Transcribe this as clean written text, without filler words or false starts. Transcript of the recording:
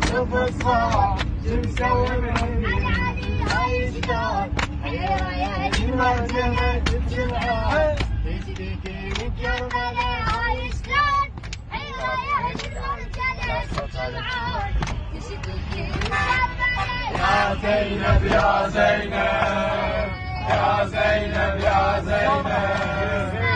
شوف الصاع شو مسوي مني هاي شلون يا جمال جمال تجمعون تشتكي من كربلاء هاي شلون يا جمال جمال تجمعون تشتكي من كربلاء يا زينب يا زينب يا زينب يا زينب